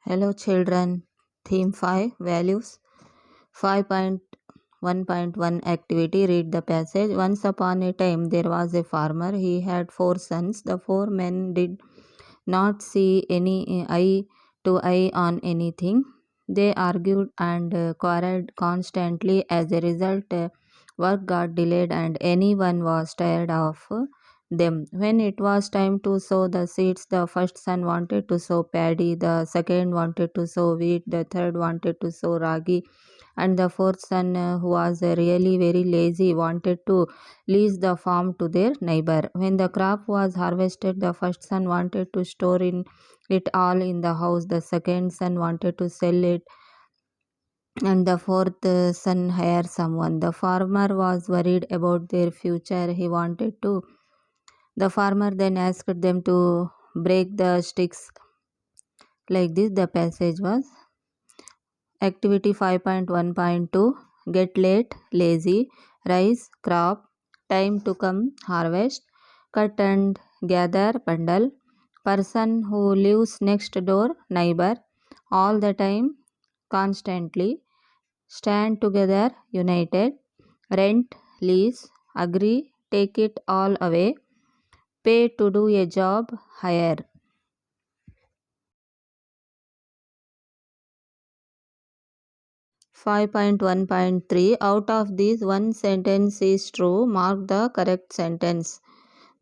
Hello children. Theme 5 Values 5.1.1 Activity. Read the passage. Once upon a time there was a farmer. He had 4 sons. The 4 men did not see any eye to eye on anything. They argued and quarreled constantly. As a result, work got delayed and anyone was tired of them. When it was time to sow the seeds, the first son wanted to sow paddy, the second wanted to sow wheat, the third wanted to sow ragi, and the fourth son, who was really very lazy, wanted to lease the farm to their neighbor. When the crop was harvested, the first son wanted to store it all in the house, the second son wanted to sell it, and the fourth son hire someone. The farmer was worried about their future. The farmer then asked them to break the sticks. Like this, the passage was. Activity 5.1.2 Get late, lazy, rise, crop, time to come, harvest, cut and gather, bundle, person who lives next door, neighbor, all the time, constantly, stand together, united, rent, lease, agree, take it all away, pay to do a job, hire. 5.1.3 Out of these, one sentence is true. Mark the correct sentence.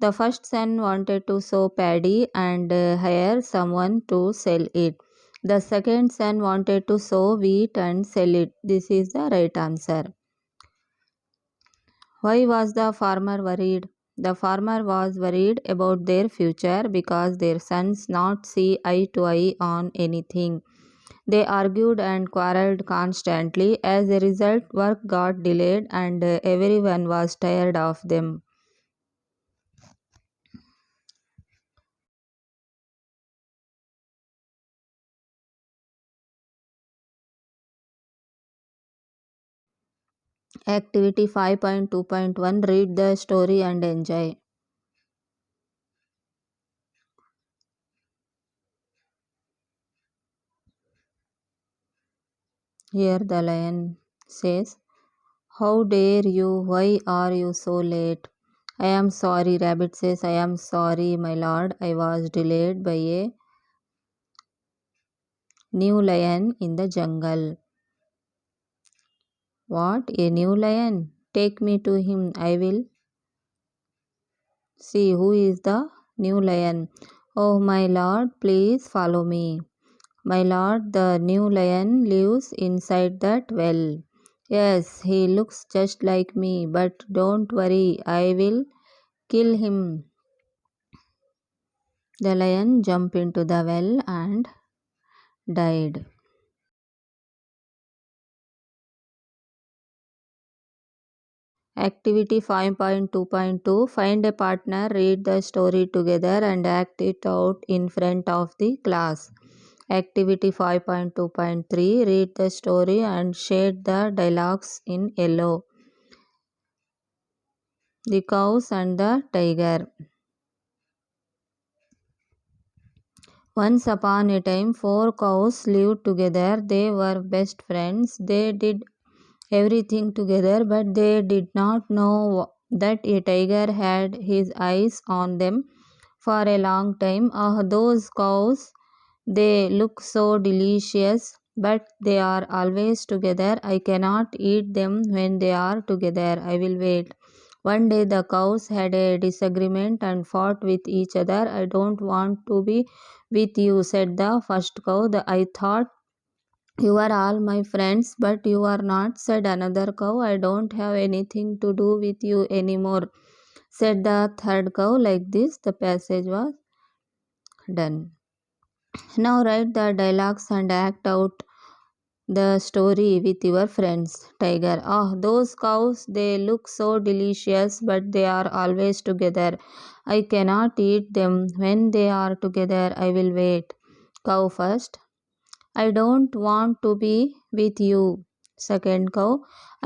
The first son wanted to sow paddy and hire someone to sell it. The second son wanted to sow wheat and sell it. This is the right answer. Why was the farmer worried? The farmer was worried about their future because their sons not see eye to eye on anything. They argued and quarreled constantly. As a result, work got delayed and everyone was tired of them. Activity 5.2.1 Read the story and enjoy. Here the lion says, "How dare you? Why are you so late?" "I am sorry," Rabbit says. "I am sorry, my lord. I was delayed by a new lion in the jungle." "What? A new lion? Take me to him. I will see who is the new lion." "Oh, my lord, please follow me." "My lord, the new lion lives inside that well." "Yes, he looks just like me, but don't worry, I will kill him." The lion jumped into the well and died. Activity 5.2.2 Find a partner, read the story together and act it out in front of the class. Activity 5.2.3 Read the story and shade the dialogues in yellow. The cows and the tiger. Once upon a time, 4 cows lived together. They were best friends. They did everything together, but they did not know that a tiger had his eyes on them for a long time. Ah, those cows, they look so delicious, but they are always together. I cannot eat them when they are together. I will wait. One day the cows had a disagreement and fought with each other. "I don't want to be with you," said the first cow. "I thought you are all my friends, but you are not," said another cow. "I don't have anything to do with you anymore," said the third cow. Like this, the passage was done. Now write the dialogues and act out the story with your friends. Tiger. "Ah, those cows, they look so delicious, but they are always together. I cannot eat them when they are together. I will wait." Cow first. "I don't want to be with you." Second cow.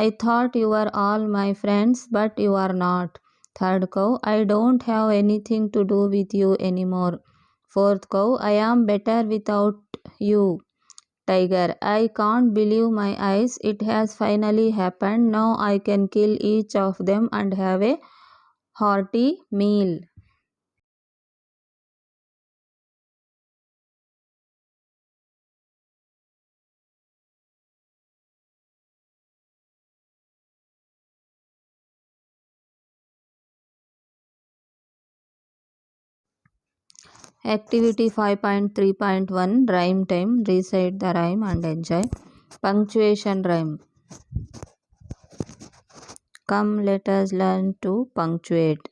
"I thought you were all my friends, but you are not." Third cow. "I don't have anything to do with you anymore." Fourth cow. "I am better without you." Tiger, I can't believe my eyes. It has finally happened. Now I can kill each of them and have a hearty meal. Activity 5.3.1 Rhyme time. Recite the rhyme and enjoy. Punctuation rhyme. Come, let us learn to punctuate.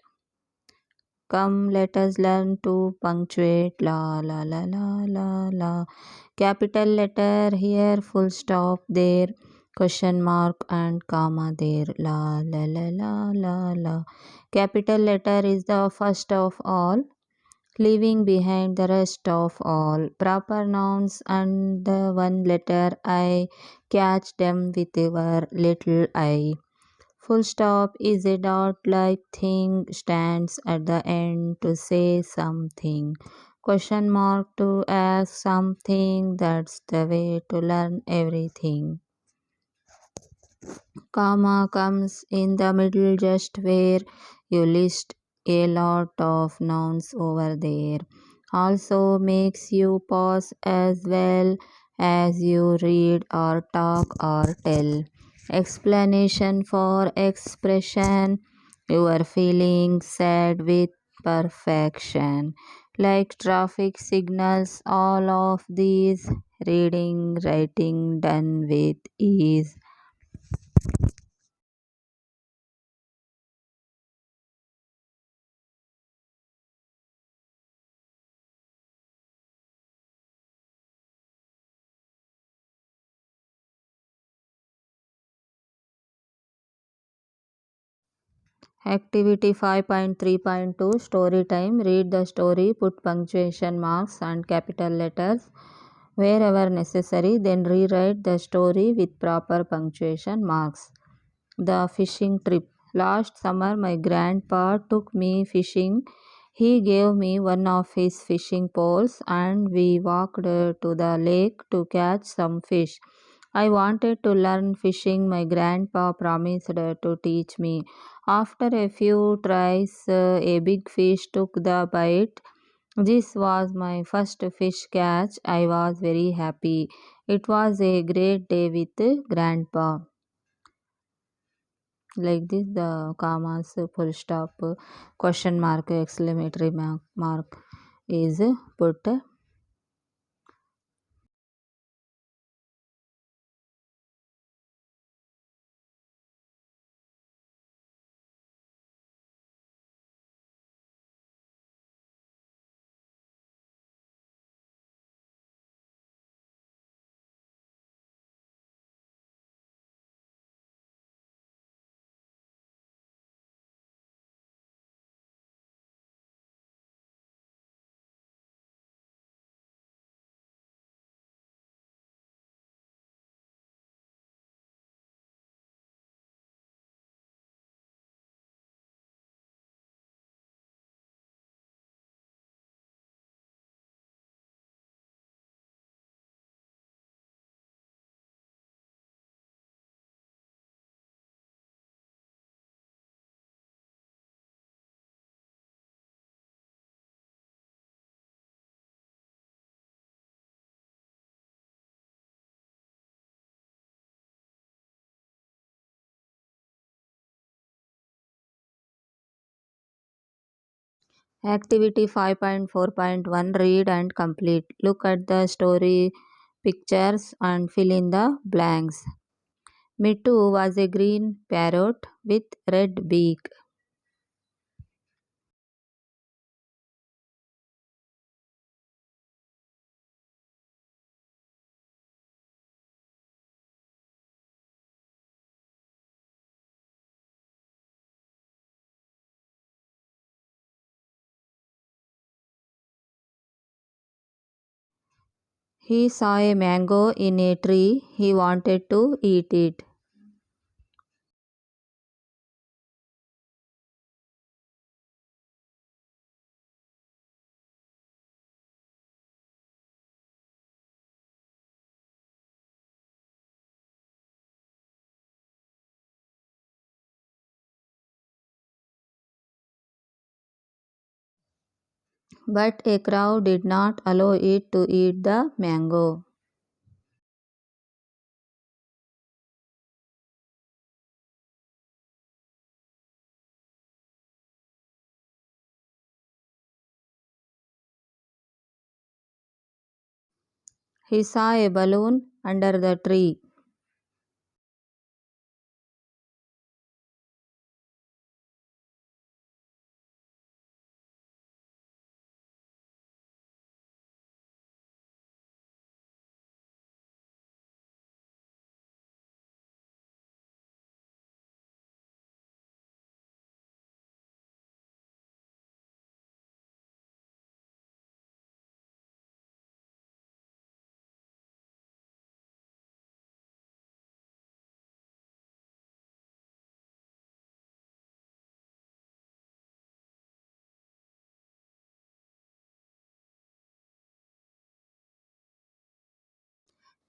Come, let us learn to punctuate. La la la la la la. Capital letter here, full stop there, question mark and comma there. La la la la la la. Capital letter is the first of all, leaving behind the rest of all. Proper nouns and the one letter I, catch them with your little eye. Full stop is a dot like thing, stands at the end to say something. Question mark to ask something, that's the way to learn everything. Comma comes in the middle just where you list a lot of nouns over there. Also makes you pause as well as you read or talk or tell. Explanation for expression. You are feeling sad with perfection. Like traffic signals, all of these reading, writing done with ease. Activity 5.3.2 Story time. Read the story, put punctuation marks and capital letters wherever necessary, then rewrite the story with proper punctuation marks. The fishing trip. Last summer, my grandpa took me fishing. He gave me one of his fishing poles and we walked to the lake to catch some fish. I wanted to learn fishing. My grandpa promised to teach me. After a few tries, a big fish took the bite. This was my first fish catch. I was very happy. It was a great day with grandpa. Like this, the commas, full stop, question mark, exclamatory mark is put. Activity 5.4.1 Read and complete. Look at the story pictures and fill in the blanks. Mitu was a green parrot with red beak. He saw a mango in a tree. He wanted to eat it. But a crow did not allow it to eat the mango. He saw a balloon under the tree.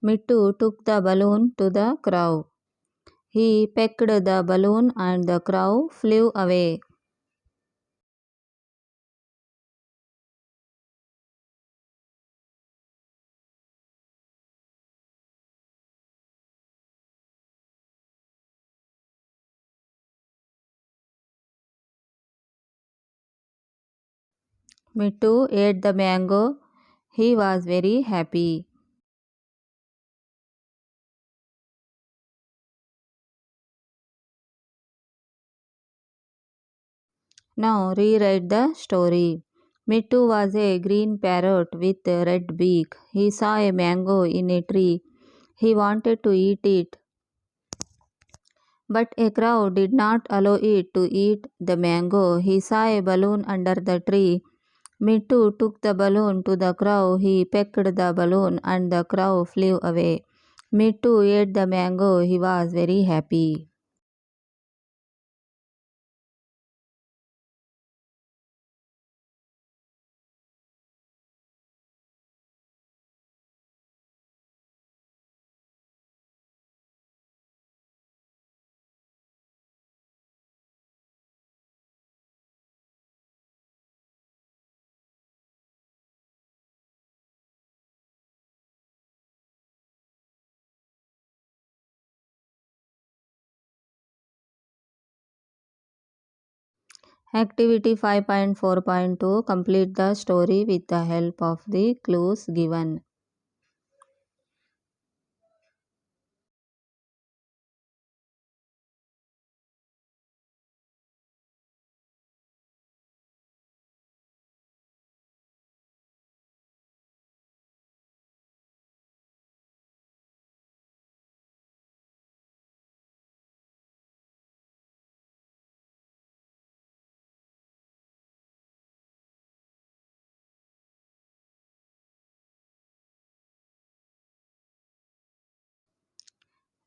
Mitu took the balloon to the crow. He pecked the balloon and the crow flew away. Mitu ate the mango. He was very happy. Now rewrite the story. Mitu was a green parrot with a red beak. He saw a mango in a tree. He wanted to eat it, but a crow did not allow it to eat the mango. He saw a balloon under the tree. Mitu took the balloon to the crow. He pecked the balloon and the crow flew away. Mitu ate the mango. He was very happy. Activity 5.4.2. Complete the story with the help of the clues given.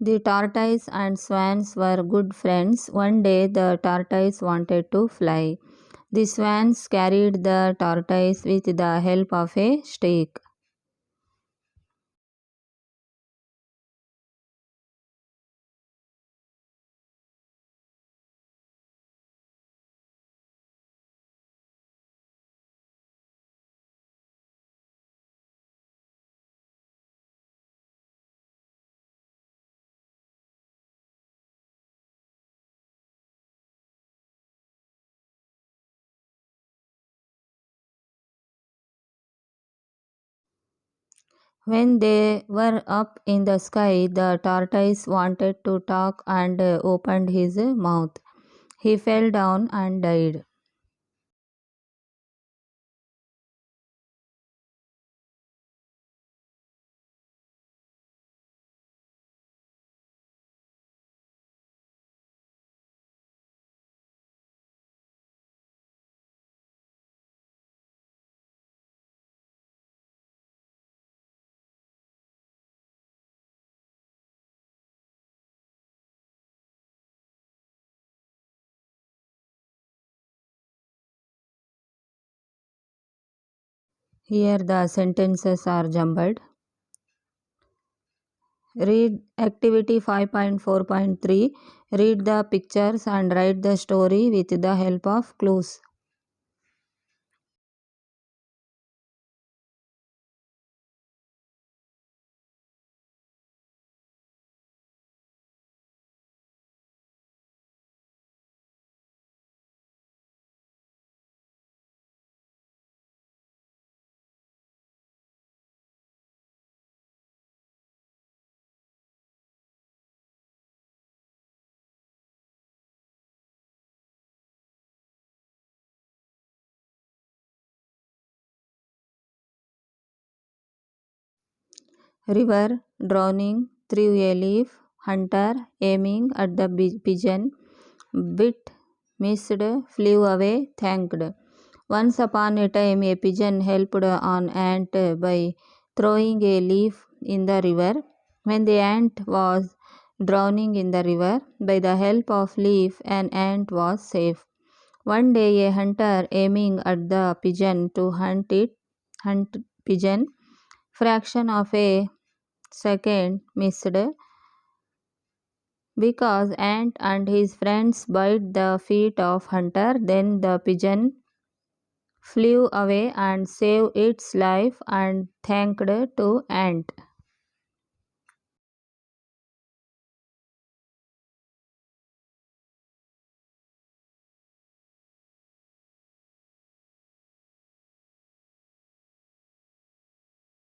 The tortoise and swans were good friends. One day the tortoise wanted to fly. The swans carried the tortoise with the help of a stick. When they were up in the sky, the tortoise wanted to talk and opened his mouth. He fell down and died. Here the sentences are jumbled. Read activity 5.4.3. Read the pictures and write the story with the help of clues. River, drowning through a leaf. Hunter, aiming at the pigeon. Bit, missed, flew away, thanked. Once upon a time, a pigeon helped an ant by throwing a leaf in the river. When the ant was drowning in the river, by the help of leaf, an ant was safe. One day, a hunter aiming at the pigeon to hunt pigeon, fraction of a second missed because ant and his friends bite the feet of hunter. Then the pigeon flew away and saved its life and thanked to ant.